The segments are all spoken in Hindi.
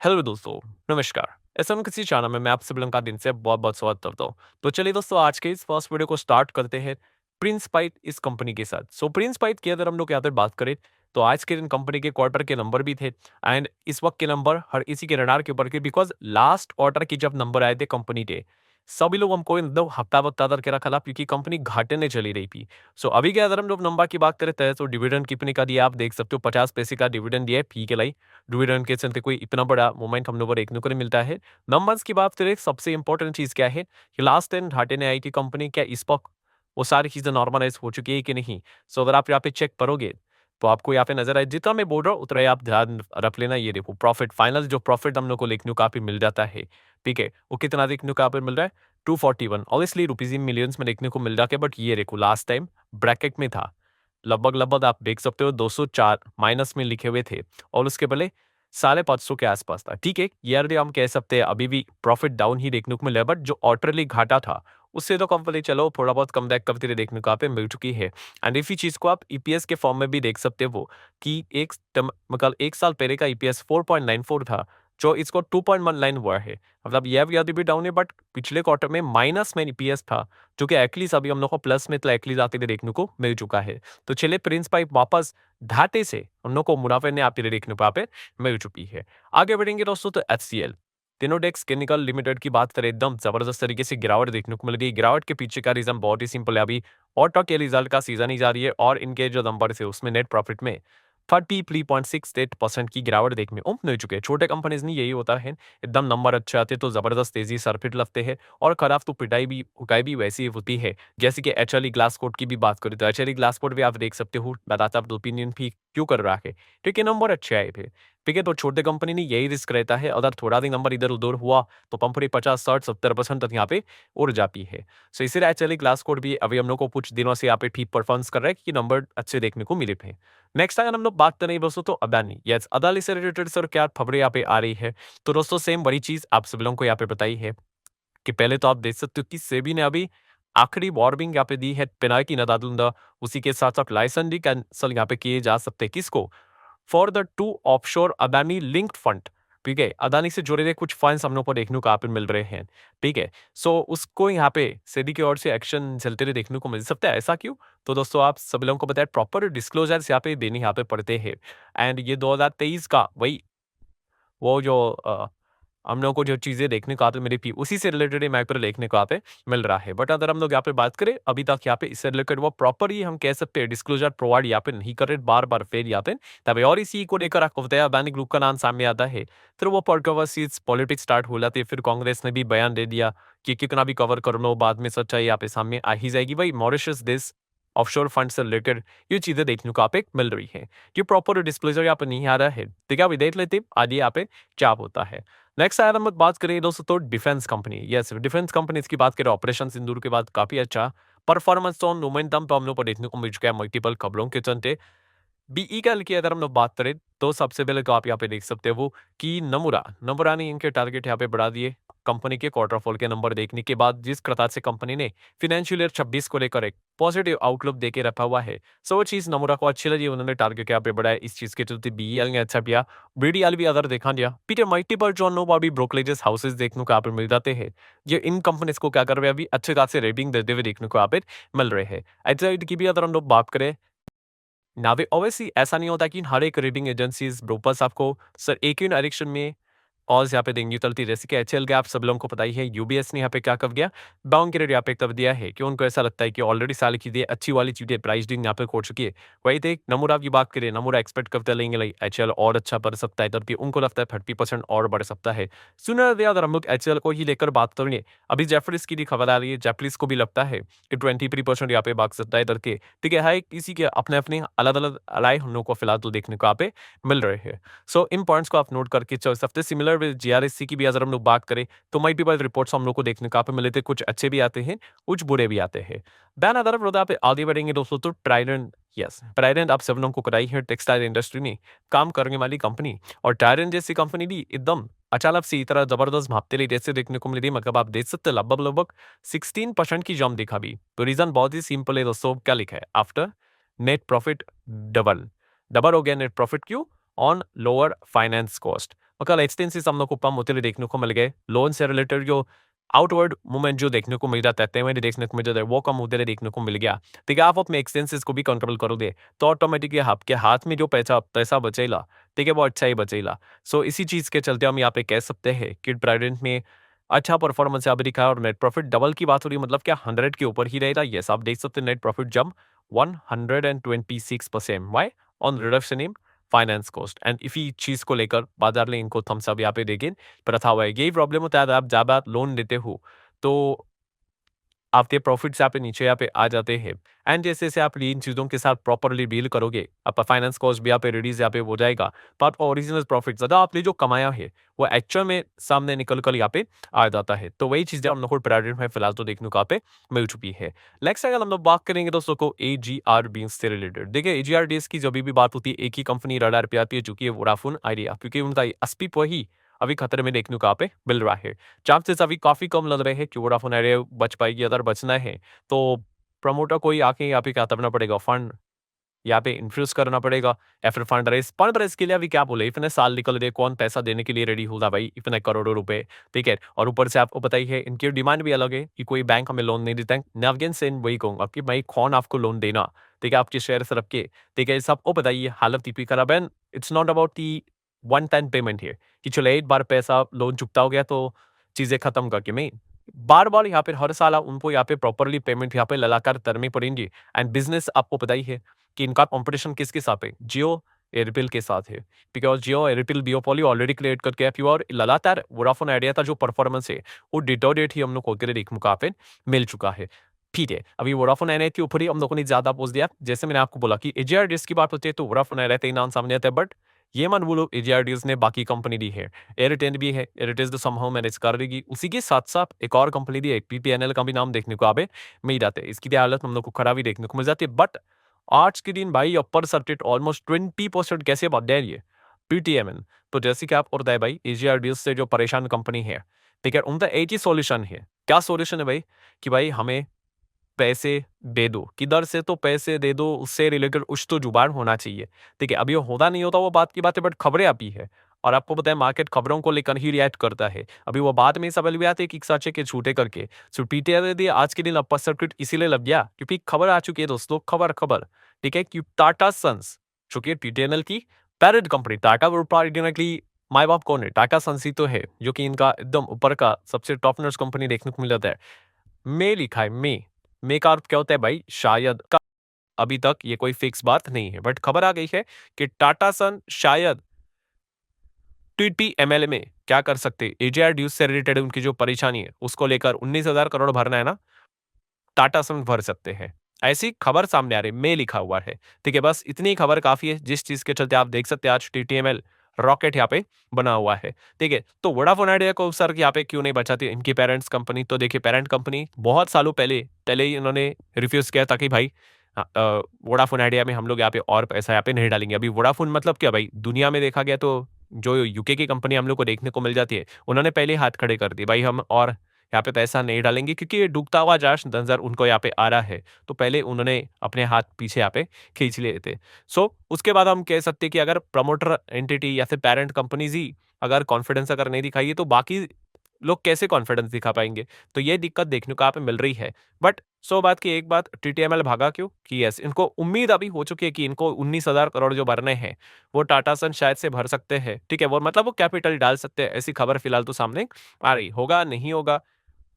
हेलो दोस्तों, नमस्कार। एसएम किसी चैनल में मैं आप सभी लोगों का दिन से बहुत-बहुत स्वागत करता हूँ। तो चलिए दोस्तों आज के इस फर्स्ट वीडियो को स्टार्ट करते हैं प्रिंस पाइट इस कंपनी के साथ। प्रिंस पाइट की अगर हम लोग यहाँ पे बात करें तो आज के दिन कंपनी के क्वार्टर के नंबर भी थे एंड इस वक्त के नंबर हर किसी के रडार के ऊपर के बिकॉज़ लास्ट क्वार्टर के जब नंबर आए थे कंपनी के, सभी लोग हमको एकदम हफ्ता-वफ्ता करके रखा था क्योंकि कंपनी घाटे में चली रही थी। अभी के अगर हम लोग नंबर की बात करें तो डिविडेंड कितने का दिया आप देख सकते हो 50 पैसे का डिविडेंड दिया है फी के लिए। डिविडेंड के चलते कोई इतना बड़ा मोमेंट हम लोग को देखने को नहीं मिलता है। नंबर्स की बात करें सबसे इंपॉर्टेंट चीज़ क्या है कि लास्ट टाइम घाटे में आई थी कंपनी क्या इस वक्त वो सारी चीज़ें नॉर्मलाइज़ हो चुकी है कि नहीं? अगर आप यहाँ पे चेक करोगे तो आपको यहाँ पे नज़र आए जितना मैं बोल रहा हूँ उतना ही आप ध्यान रख लेना। ये देखो प्रॉफिट फाइनल जो प्रॉफिट हम लोग को देखने को काफ़ी मिल जाता है, ठीक है? वो कितना देखने को यहाँ पे मिल रहा है 241 ऑब्वियसली रुपीज़ इन मिलियंस में देखने को मिल जाता है बट ये देखो लास्ट टाइम ब्रैकेट में था। लगभग-लगभग आप देख सकते हो 204 माइनस में लिखे हुए थे और उसके पहले 550 के आसपास था। ठीक है, ईयरली हम कह सकते हैं अभी भी प्रॉफिट डाउन ही देखने को मिला है बट जो क्वार्टरली घाटा था, उससे तो कंपनी चलो थोड़ा बहुत कम बैक करते हुए देखने को यहाँ पे मिल चुकी है। एंड इसी चीज़ को आप ईपीएस के फॉर्म में भी देख सकते हो कि मतलब 1 साल पहले का ईपीएस 4.94 था, जो इसको 2.19 हुआ है। मतलब यह भी अभी भी डाउन है बट पिछले क्वार्टर में माइनस में ईपीएस था, जो कि एटलीस्ट अभी हम लोग को प्लस में तो एटलीस्ट आते हुए देखने को मिल चुका है। तो चलिए प्रिंस पाइप वापस घाटे से हम लोग को मुनाफे में आते हुए देखने को यहाँ पे मिल चुकी है। आगे बढ़ेंगे दोस्तों तो एचसीएल तीनोडेक्स केमिकल लिमिटेड की बात करें एकदम जबरदस्त तरीके से गिरावट देखने को मिल रही है। गिरावट के पीछे का रीजन बहुत ही सिंपल है, अभी ऑटो के रिजल्ट का सीजन ही जारी है और इनके जो नंबर है उसमें नेट प्रॉफिट में 33.68% की गिरावट देखने को मिल चुके हैं। छोटे कंपनीज नहीं यही होता है, एकदम नंबर अच्छे आते तो जबरदस्त तेजी सरफिट लगते हैं और खराब तो पिटाई भी हुकाई भी वैसी ही होती है। जैसे कि एचएलई ग्लास कोड की भी बात करें तो एचएलई ग्लास कोड भी आप देख सकते हो लगातार ओपिनियन भी क्यों कर रहा है, क्योंकि नंबर अच्छे आए थे। ठीक है, तो छोटे कंपनी नहीं यही रिस्क रहता है, अगर थोड़ा भी नंबर इधर उधर हुआ तो कंपनी 50 60 70% तक यहाँ पे उड़ जाती है। इसीलिए एचएलई ग्लास कोड भी अभी हम लोग को कुछ दिनों से यहाँ पे ठीक परफॉर्मेंस कर रहा है कि नंबर अच्छे देखने को मिले थे। नेक्स्ट अगर हम लोग बात करें दोस्तों तो अदानी, यस अदानी से रिलेटेड सर क्या खबरें यहाँ पे आ रही है, तो दोस्तों सेम बड़ी चीज आप सभी लोगों को यहाँ पे बताई है कि पहले तो आप देख सकते हो कि सेबी ने अभी आखिरी वार्निंग यहाँ पे दी है पेनाल्टी न दादुंदा, उसी के साथ साथ लाइसेंस भी कैंसिल यहाँ पे किए जा सकते हैं किसको, for the two offshore Adani linked fund. ठीक है, अदानी से जुड़े हुए कुछ फंड्स हम लोग को देखने को यहाँ पे मिल रहे हैं। ठीक है, उसको यहाँ पे सेबी की ओर से एक्शन चलते हुए देखने को मिल सकता है। ऐसा क्यों? तो दोस्तों आप सभी लोगों को बताया प्रॉपर डिस्क्लोजर्स यहाँ पे देने यहाँ पे पड़ते हैं एंड ये 2023 का वही वो जो हम लोगों को जो चीज़ें देखने को आते मेरी पी उसी से रिलेटेड मैटर देखने को यहाँ पे मिल रहा है। बट अगर हम लोग यहाँ पे बात करें अभी तक यहाँ पे इससे रिलेटेड वो प्रॉपर ही हम कह सकते हैं डिस्क्लोजर प्रोवाइड यहाँ पे नहीं कर रहे बार-बार फिर यहाँ पे। तभी और इसी को लेकर आपको बताया अदानी ग्रुप का नाम सामने आता है। फिर वो कंट्रोवर्सीज़ पॉलिटिक्स स्टार्ट हो जाती है। फिर कांग्रेस ने भी बयान दे दिया कि कितना भी कवर कर लो बाद में सच्चाई यहाँ पे सामने आ ही जाएगी। भाई मॉरिशस देश ऑफशोर फंड से रिलेटेड ये चीज़ें देखने को यहाँ पे मिल रही है। ये प्रॉपर डिस्क्लोजर यहाँ पे नहीं आ रहा है। तो क्या देख लेते हैं आगे यहाँ पे क्या होता है। नेक्स्ट अगर हम लोग बात करें दोस्तों तो defence company, yes defence companies की बात करें ऑपरेशन सिंदूर के बाद काफी अच्छा परफॉर्मेंस तो मोमेंटम तो हम लोग को देखने को मिल चुका है मल्टीपल खबरों के चलते। बीई का की अगर हम लोग बात करें तो सबसे पहले तो आप यहाँ पे देख सकते हो कि नमुरा ने इनके टारगेट यहाँ पे बढ़ा दिए कंपनी के क्वार्टर फोर के नंबर देखने के बाद, जिस प्रकार से कंपनी ने फाइनेंशियल ईयर 26 को लेकर एक पॉजिटिव आउटलुक देके रखा हुआ है। वो चीज नमुरा को अच्छी लगी, उन्होंने टारगेट यहाँ पे बढ़ाया। इस चीज के चलते बीईएल ने अच्छा किया। बीडीएल भी अगर देखा गया पीटर मल्टीपल जो नो भी ब्रोकरेजेस हाउसेज देखने को यहाँ पे मिल जाते हैं। ये इन कंपनीज को क्या कर रहे हैं अभी अच्छे खासे रेटिंग देते हुए देखने को यहाँ पे मिल रहे हैं। एचआईडी की भी अगर हम लोग बात करें नावे ऑब्वियसली ऐसा नहीं होता कि हर एक रेटिंग एजेंसीज ब्रोपर्स आपको सर एक ही डायरेक्शन में और यहाँ पे देंगी चलती, जैसे कि एचएल का आप सब लोगों को पता ही है। यूबीएस ने यहाँ पे क्या कर दिया डाउन ग्रेड यहाँ पे कर दिया है कि उनको ऐसा लगता है कि ऑलरेडी साल की चीजें अच्छी वाली चीजें प्राइस डीन यहाँ पे खोल चुकी है। वही थे नमूरा की बात करें, नमूरा एक्सपेक्ट करते लेंगे लाइक एचएल और अच्छा बढ़ सकता है, तब उनको लगता है 30% और बढ़ सकता है। सुनर अगर हम लोग एचएल को ही लेकर बात करेंगे, अभी जेफरीज की भी खबर आ रही है, जेफरीज को भी लगता है कि 23% यहाँ पे भाग सकता है करके। ठीक है, हर किसी के अपने अपने अलग अलग राय हम लोग को फिलहाल तो देखने को यहाँ पे मिल रहे हैं। इन पॉइंट्स को आप नोट करके चल सकते हैं। सिमिलर विद जीआरएससी की भी अगर हम लोग बात करें तो मल्टीपल रिपोर्ट्स हम लोग को देखने को यहाँ पे मिले थे, कुछ अच्छे भी आते हैं कुछ बुरे भी आते हैं। बैन अदर आप पे आगे बढ़ेंगे दोस्तों तो ट्राइडेंट, यस ट्राइडेंट आप सब लोगों को कराई है टेक्सटाइल इंडस्ट्री में काम करने वाली कंपनी, और ट्राइडेंट जैसी कंपनी भी एकदम अचानक से तरह जबरदस्त भापते रही जैसे देखने को मिल रही। मतलब आप देख सकते लगभग लगभग 16% की जंप दिखा भी। तो रीजन बहुत ही सिंपल है दोस्तों, क्या लिखा है after net profit double double हो गया नेट प्रॉफिट, क्यों? On lower finance cost. ఒకవేళ एक्सटेंसेस हम लोग को कम होते हुए देखने को मिल गए, लोन से रिलेटेड जो आउटवर्ड मूवमेंट जो देखने को मिल जाता है, पेमेंट देखने को मिल जाता है, वो कम होते हुए देखने को मिल गया। ठीक है, आप अपने एक्सपेंसेस को भी कंट्रोल करोगे तो ऑटोमेटिकली आपके हाथ में जो पैसा पैसा बचेगा, ठीक है, वो अच्छा ही बचेगा। सो इसी चीज के चलते हम यहाँ पे कह सकते हैं कि प्राइडेंट में अच्छा परफॉर्मेंस यहाँ पे दिखा है और नेट प्रॉफिट डबल की बात हो रही है, मतलब क्या 100 के ऊपर ही रहेगा। यस, आप देख सकते हैं net profit jump 126%। Why? On reduction in finance cost and इसी चीज को लेकर बाजार ने इनको थम्स अप यहाँ पे देखे रखा हुआ है। यही प्रॉब्लम होता है, आप ज्यादा लोन लेते हो तो आपके प्रॉफिट्स यहाँ पे नीचे यहाँ पे आ जाते हैं। एंड जैसे जैसे आप इन चीज़ों के साथ प्रॉपरली डील करोगे, आपका फाइनेंस कॉस्ट भी यहाँ पे रिड्यूस यहाँ पे हो जाएगा, तो आपका ओरिजिनल प्रॉफिट ज़्यादा आपने जो कमाया है वो एक्चुअल में सामने निकल कर यहाँ पे आ जाता है। तो वही चीज़ें हम लोग को प्रायोरिटी में फिलहाल तो देखने को यहाँ पे मिल चुकी है। नेक्स्ट अगर हम लोग बात करेंगे दोस्तों को AGR बीन्स से रिलेटेड, देखिए AGR डीज की जब भी बात होती है एक ही कंपनी रडार पे आती है जो कि है वोडाफोन आइडिया, क्योंकि उनका अस्तित्व ही अभी खतरे में देखने को यहाँ पे मिल रहा है। चांसेस अभी काफी कम लग रहे हैं कि वोडाफोन आइडिया बच पाएगी। अगर बचना है तो प्रमोटर कोई आके यहाँ पे क्या करना पड़ेगा, फंड यहाँ पे इन्फ्यूज करना पड़ेगा या फिर फंड रेस के लिए अभी क्या बोले, इतने साल निकल रहे, कौन पैसा देने के लिए रेडी होगा भाई, इतने करोड़ों रुपए। ठीक है, और ऊपर से आपको पता ही है इनकी डिमांड भी अलग है कि कोई बैंक हमें लोन नहीं देता है। मैं अगेन से वही कहूंगा कि भाई कौन आपको लोन देना, ठीक है, आपके शेयर से रख के, ठीक है, सबको बताइए हालत इतनी खराब है। It's not about the one time payment है कि चलो एक बार पैसा लोन चुकता हो गया तो चीजें खत्म करके मैं बार बार यहाँ पे हर साल उनको यहाँ पे प्रॉपरली पेमेंट यहाँ पे लगातार करनी पड़ेंगी। एंड बिजनेस आपको पता ही है कि इनका कंपटीशन किसके साथ है, जियो एयरटेल के साथ है। Because Jio Airtel duopoly already create करके है और लगातार वोडाफोन आइडिया का जो परफॉर्मेंस है वो डिटोरेट ही हम लोग को एक मुकाफे मिल चुका है। ठीक है, अभी वोडाफोन आइडिया के ऊपर ही हम लोगों ने ज्यादा पोस्ट दिया। जैसे मैंने आपको बोला कि एजीआर डिस्क की बात होती है तो वोडाफोन आइडिया का नाम सामने आता है, बट ये मान बोलो एजीआर डिस्क ने बाकी कंपनी दी है, एयरटेल भी है, एयरटेल तो समहाउ मैनेज कर देगी, उसी के साथ साथ एक और कंपनी दी है पीपीएनएल का भी नाम देखने को आवे मिल जाते हैं। इसकी भी हालत हम लोग को खराब ही देखने को मिल जाती है। बट आज के दिन भाई अपर सर्किट ऑलमोस्ट 20% कैसे बढ़ गया ये पीटीएमएल। तो जैसे कि आपको बताया भाई एजीआर डील से जो परेशान कंपनी है, ठीक है, उनका एक ही सॉल्यूशन है। क्या सॉल्यूशन है भाई कि भाई हमें पैसे दे दो, किधर से तो पैसे दे दो, उससे रिलेटेड कुछ तो जुगाड़ होना चाहिए। ठीक है, अभी वो होता नहीं होता वो बात की बात है, बट खबरें आती है और आपको पता है मार्केट खबरों को लेकर ही रिएक्ट करता है। अभी वो बात में सवाल भी आते हैं कि सच है कि झूठे करके। सो पीटीआई आज के दिन अपर सर्किट इसीलिए लग गया क्योंकि खबर आ चुकी है दोस्तों, खबर खबर, ठीक है, कि टाटा सन्स जो कि पीटीएनएल की parent company, Tata group directly my बाप कौन है, टाटा सन्स ही तो है, जो कि इनका एकदम ऊपर का सबसे टॉप नॉच कंपनी देखने को मिल जाता है। मे लिखा है मे का अर्थ क्या होता है भाई, शायद का। अभी तक ये कोई फिक्स बात नहीं है, बट खबर आ गई है कि टाटा सन शायद टीटीएमएल में क्या कर सकते, एजीआर ड्यूज से रिलेटेड उनकी जो परेशानी है उसको लेकर 19,000 करोड़ भरना है ना, टाटा सन भर सकते हैं। ऐसी खबर सामने आ रही, में लिखा हुआ है। ठीक है, बस इतनी खबर काफी है जिस चीज के चलते आप देख सकते हैं आज टीटीएमएल रॉकेट यहाँ पे बना हुआ है। ठीक है, तो वोडाफोन आइडिया को सर यहाँ पे क्यों नहीं बचाती इनकी पेरेंट्स कंपनी? तो देखिए पेरेंट कंपनी बहुत सालों पहले पहले ही इन्होंने रिफ्यूज किया था कि भाई वोडाफोन आइडिया में हम लोग यहाँ पे और पैसा यहाँ पे नहीं डालेंगे। अभी वोडाफोन मतलब क्या भाई, दुनिया में देखा गया तो जो यूके की कंपनी हम लोग को देखने को मिल जाती है, उन्होंने पहले हाथ खड़े कर दिए भाई हम और यहाँ पे पैसा नहीं डालेंगे, क्योंकि ये डूबता हुआ जहाज नजर उनको यहाँ पे आ रहा है। तो पहले उन्होंने अपने हाथ पीछे यहाँ पे खींच लिए थे। सो उसके बाद हम कह सकते हैं कि अगर प्रमोटर एंटिटी या फिर पेरेंट कंपनीज ही अगर कॉन्फिडेंस अगर नहीं दिखाई तो बाकी लोग कैसे कॉन्फिडेंस दिखा पाएंगे? तो ये दिक्कत देखने को यहाँ पे मिल रही है। बट सो बात की एक बात, टीटीएमएल भागा क्यों? कि यस, इनको उम्मीद अभी हो चुकी है कि इनको 19,000 करोड़ जो भरने हैं वो टाटा सन शायद से भर सकते हैं। ठीक है, वो मतलब वो कैपिटल डाल सकते हैं, ऐसी खबर फिलहाल तो सामने आ रही। होगा नहीं होगा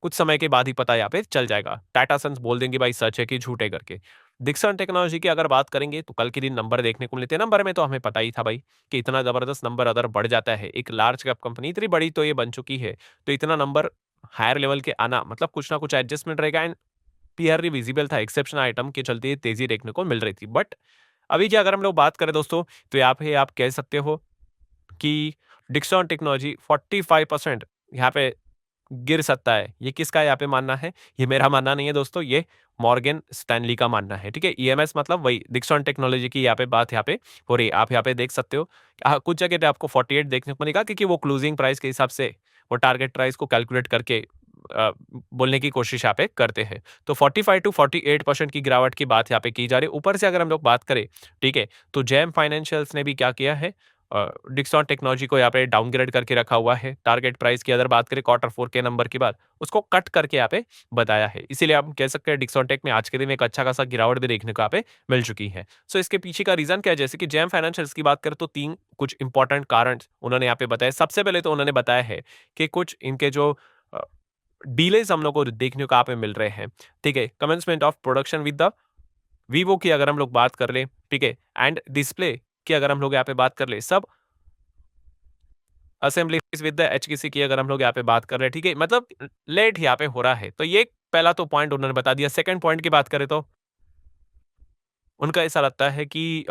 कुछ समय के बाद ही पता यहाँ पे चल जाएगा। टाटा सन्स बोल देंगे भाई सच है कि झूठे करके। डिक्सन टेक्नोलॉजी की अगर बात करेंगे तो कल के दिन नंबर देखने को मिलते हैं। नंबर में तो हमें पता ही था भाई कि इतना जबरदस्त नंबर अगर बढ़ जाता है, एक लार्ज कैप कंपनी इतनी बड़ी तो ये बन चुकी है, तो इतना नंबर हायर लेवल के आना मतलब कुछ ना कुछ एडजस्टमेंट रहेगा। एंड क्लियरली विजिबल था, एक्सेप्शनल आइटम के चलते तेजी देखने को मिल रही थी। बट अभी की अगर हम लोग बात करें दोस्तों तो यहाँ पे आप कह सकते हो कि डिक्सन टेक्नोलॉजी 45% यहाँ पे गिर सकता है। ये किसका यहाँ पे मानना है? ये मेरा मानना नहीं है दोस्तों, ये मॉर्गन स्टैनली का मानना है। ठीक है, ईएमएस मतलब वही डिक्सन टेक्नोलॉजी की यहाँ पे बात यहाँ पे हो रही है। आप यहाँ पे देख सकते हो कुछ जगह पे आपको 48 देखने को मिलेगा, क्योंकि वो क्लोजिंग प्राइस के हिसाब से वो टारगेट प्राइस को कैलकुलेट करके बोलने की कोशिश यहाँ पे करते हैं। तो 45 टू 48% की गिरावट की बात यहाँ पे की जा रही है। ऊपर से अगर हम लोग बात करें, ठीक है, तो जेम फाइनेंशियल्स ने भी क्या किया है, डिक्सॉन टेक्नोलॉजी को यहाँ पे डाउनग्रेड करके रखा हुआ है। टारगेट प्राइस की अगर बात करें Q4 के नंबर के बाद, उसको कट करके यहाँ पे बताया है। इसीलिए आप कह सकते हैं डिक्सॉन टेक में आज के दिन एक अच्छा खासा गिरावट भी देखने को यहाँ पे मिल चुकी है। सो इसके पीछे का रीज़न क्या है? जैसे कि जेम फाइनेंशियल्स की बात करें तो 3 कुछ इंपॉर्टेंट कारण उन्होंने यहाँ पे बताए। सबसे पहले तो उन्होंने बताया है कि कुछ इनके जो अ, डिलेज़ हम लोग को देखने को यहाँ पे मिल रहे हैं, ठीक है? Commencement of production with the Vivo की अगर हम लोग बात कर लें, ठीक है? एंड डिस्प्ले की अगर हम लोग यहाँ पे बात कर लें, सब असेंबली विद द एचटीसी की अगर हम लोग यहाँ पे बात कर रहे हैं, ठीक है? मतलब लेट यहाँ पे हो रहा है। तो ये पहला तो पॉइंट उन्होंने बता दिया। सेकंड पॉइंट की बात करें तो उनका ऐसा लगता है कि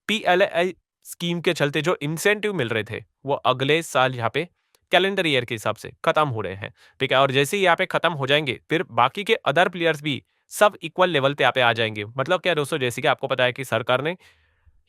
पीएलआई स्कीम के चलते जो इंसेंटिव मिल रहे थे, वो अगले साल यहाँ पे कैलेंडर ईयर के हिसाब से खत्म हो रहे हैं, ठीक है? और जैसे ही यहाँ पे खत्म हो जाएँगे, फिर बाकी के अदर प्लेयर्स भी सब इक्वल लेवल पे यहाँ पे आ जाएँगे। मतलब क्या दोस्तों, जैसे कि आपको पता है कि सरकार ने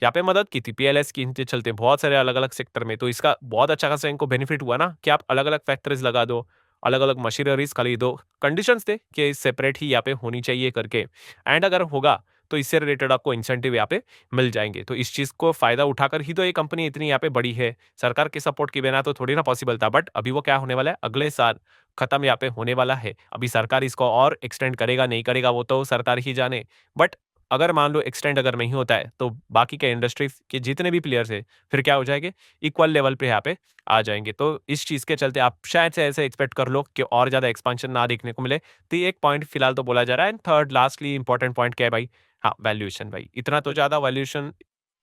यहाँ पे मदद की थी पीएलआई स्कीम के चलते बहुत सारे अलग-अलग सेक्टर में, तो इसका बहुत अच्छा खासा इनको बेनिफिट हुआ ना कि आप अलग-अलग फैक्टरीज़ लगा दो, अलग-अलग मशीनरीज़ खरीदो। कंडीशंस थे कि सेपरेट ही यहाँ पे होनी चाहिए करके, एंड अगर होगा तो इससे रिलेटेड आपको इंसेंटिव यहाँ पे मिल जाएँगे। तो इस चीज़ को फ़ायदा उठाकर ही तो ये कंपनी इतनी यहाँ पे बड़ी है। सरकार के सपोर्ट के बिना तो थोड़ी ना पॉसिबल था, बट अभी वो क्या होने वाला है, अगले साल खत्म यहाँ पे होने वाला है। अभी सरकार इसको और एक्सटेंड करेगा, नहीं करेगा वो तो सरकार ही जाने। बट अगर मान लो एक्सटेंड अगर नहीं होता है, तो बाकी के इंडस्ट्री के जितने भी प्लेयर्स हैं, फिर क्या हो जाएँगे, इक्वल लेवल पे यहाँ पे आ जाएँगे। तो इस चीज़ के चलते आप शायद से ऐसे एक्सपेक्ट कर लो कि और ज़्यादा एक्सपेंशन ना देखने को मिले। तो ये एक पॉइंट फिलहाल तो बोला जा रहा है। And third lastly important point क्या है भाई? हाँ, वैल्यूएशन भाई। इतना तो ज़्यादा वैल्यूएशन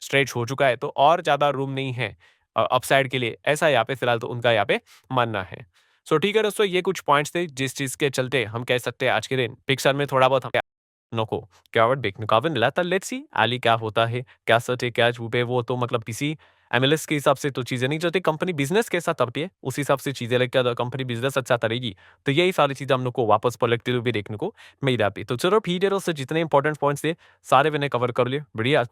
स्ट्रेच हो चुका है, तो और ज़्यादा रूम नहीं है अपसाइड के लिए। ऐसा यहाँ पे फिलहाल तो उनका यहाँ पे मानना है। सो ठीक है दोस्तों, ये कुछ पॉइंट्स थे जिस चीज़ के चलते हम कह सकते हैं आज के दिन पिक्चर में थोड़ा बहुत नको गिरावट देखने को आपको मिला था। लेट्स सी आली क्या होता है, क्या सच है, क्या झूठ है, वो तो मतलब किसी एनालिस्ट के हिसाब से तो चीज़ें नहीं चलती, कंपनी बिज़नेस कैसा करती है, उस हिसाब से चीज़ें लेके अगर कंपनी बिज़नेस अच्छा करेगी, तो यही सारी चीज़ें हम लोग को वापस पलटते हुए भी देखने को मिल जाती है। तो चलो ठीक है दोस्तों, जितने इंपॉर्टेंट पॉइंट्स थे, सारे मैंने कवर कर लिए। बढ़िया।